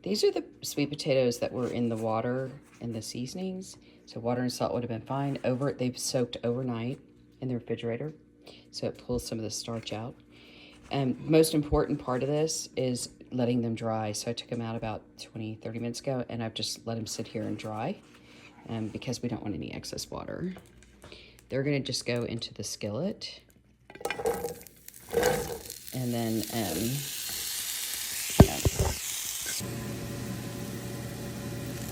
These are the sweet potatoes that were in the water and the seasonings. So water and salt would have been fine. They've soaked overnight in the refrigerator, so it pulls some of the starch out. And most important part of this is letting them dry. So I took them out about 20-30 minutes ago, and I've just let them sit here and dry because we don't want any excess water. They're gonna just go into the skillet. And then, yeah.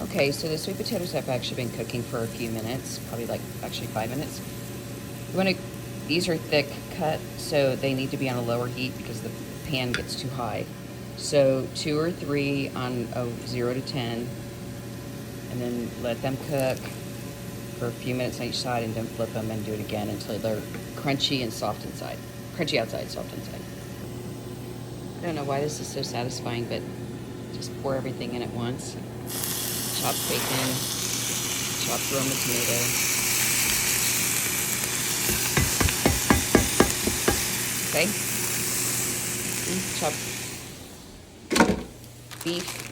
Okay, so the sweet potatoes have actually been cooking for a few minutes, probably like actually 5 minutes. You wanna, these are thick cut, so they need to be on a lower heat because the pan gets too high. So 2 or 3 on 0 to 10, and then let them cook for a few minutes on each side, and then flip them and do it again until they're crunchy and soft inside. Crunchy outside, soft inside. I don't know why this is so satisfying, but just pour everything in at once. Chopped bacon, chopped roma tomato. Okay. Chopped beef.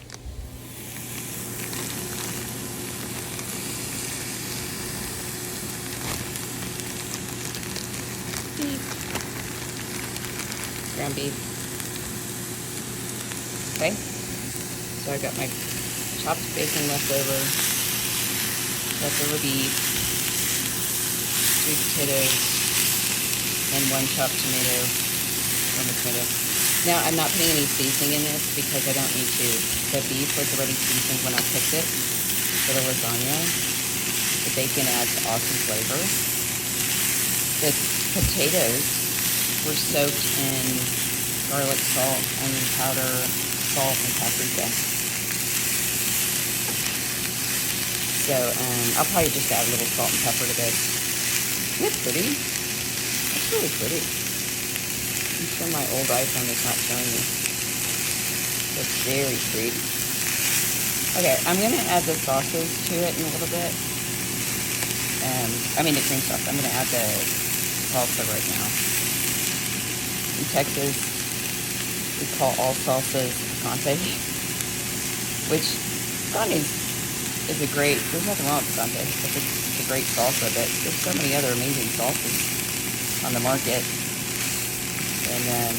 Ground beef. Okay, so I got my chopped bacon left over, leftover beef, sweet potatoes, and 1 chopped tomato, roma tomato. Now I'm not putting any seasoning in this because I don't need to. The beef was already seasoned when I cooked it for the lasagna. The bacon adds awesome flavor. The potatoes were soaked in garlic, salt, onion powder, salt, and paprika. So I'll probably just add a little salt and pepper to this. Isn't it pretty? That's really pretty. I'm sure my old iPhone is not showing me. It's very pretty. Okay, I'm gonna add the sauces to it in a little bit. I mean the cream sauce. I'm gonna add the salsa right now. In Texas, we call all salsas picante, which picante is a great, there's nothing wrong with picante. It's a great salsa, but there's so many other amazing salsas on the market. And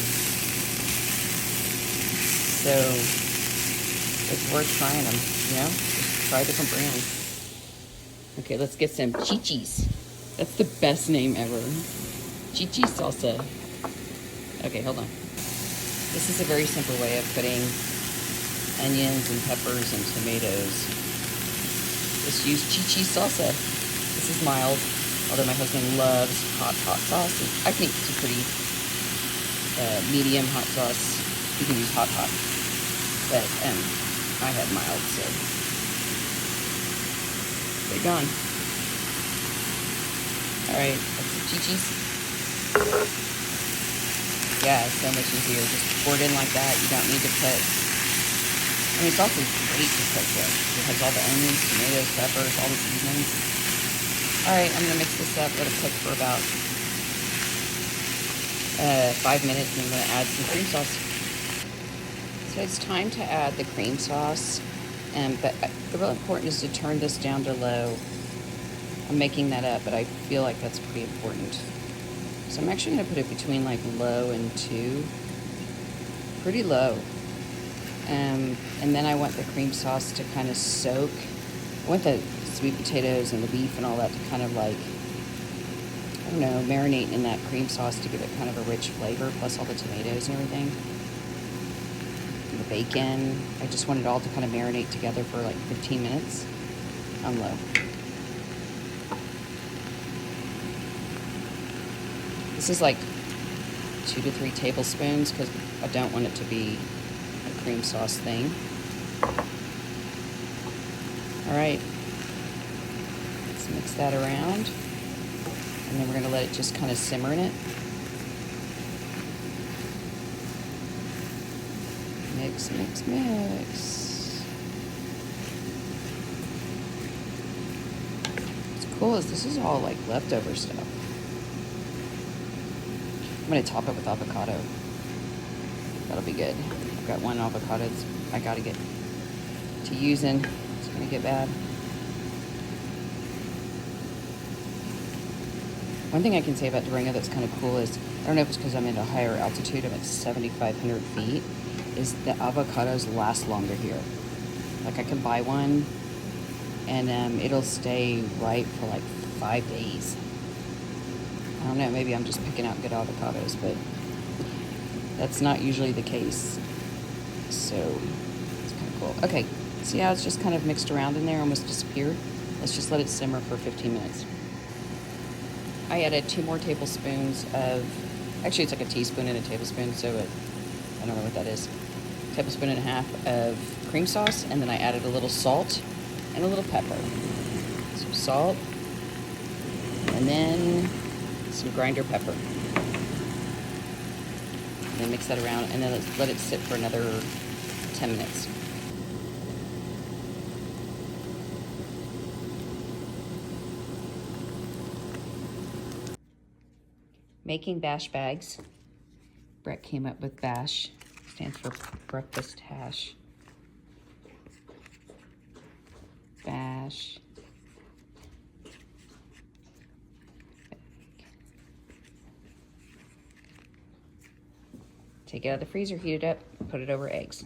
so it's worth trying them, you know? Just try different brands. Okay, let's get some chichis. That's the best name ever. Chichi salsa. Okay, hold on. This is a very simple way of putting onions and peppers and tomatoes. Just use chichi salsa. This is mild, although my husband loves hot sauce. I think it's a pretty medium hot sauce. You can use hot, but I had mild, so they're gone. All right, that's the chichis. Yeah, it's so much easier. Just pour it in like that. You don't need to put, I mean, salsa is great to cook with. It has all the onions, tomatoes, peppers, all the seasonings. All right, I'm gonna mix this up, let it cook for about 5 minutes, and I'm gonna add some cream sauce. So it's time to add the cream sauce, but the real important is to turn this down to low. I'm making that up, but I feel like that's pretty important. So I'm actually gonna put it between like low and 2, pretty low. And then I want the cream sauce to kind of soak. I want the sweet potatoes and the beef and all that to kind of like, I don't know, marinate in that cream sauce to give it kind of a rich flavor, plus all the tomatoes and everything. And the bacon. I just want it all to kind of marinate together for like 15 minutes on low. This is like 2 to 3 tablespoons because I don't want it to be a cream sauce thing. All right, let's mix that around, and then we're gonna let it just kind of simmer in it. Mix, mix, mix. What's cool is this is all like leftover stuff. I'm gonna top it with avocado. That'll be good. I've got 1 avocado I gotta get to using. It's gonna get bad. One thing I can say about Durango that's kind of cool is, I don't know if it's because I'm at a higher altitude, I'm at 7,500 feet, is the avocados last longer here. Like I can buy one and it'll stay ripe for like 5 days. I don't know, maybe I'm just picking out good avocados, but that's not usually the case. So it's kind of cool. Okay, see how it's just kind of mixed around in there, almost disappeared? Let's just let it simmer for 15 minutes. I added 2 more tablespoons of, actually it's like a teaspoon and a tablespoon, so I don't know what that is. Tablespoon and a half of cream sauce, and then I added a little salt and a little pepper. Some salt, and then some grinder pepper. And then mix that around, and then let's let it sit for another 10 minutes. Making bash bags. Bret came up with BASH, stands for breakfast hash. Bash. Take it out of the freezer, heat it up, put it over eggs.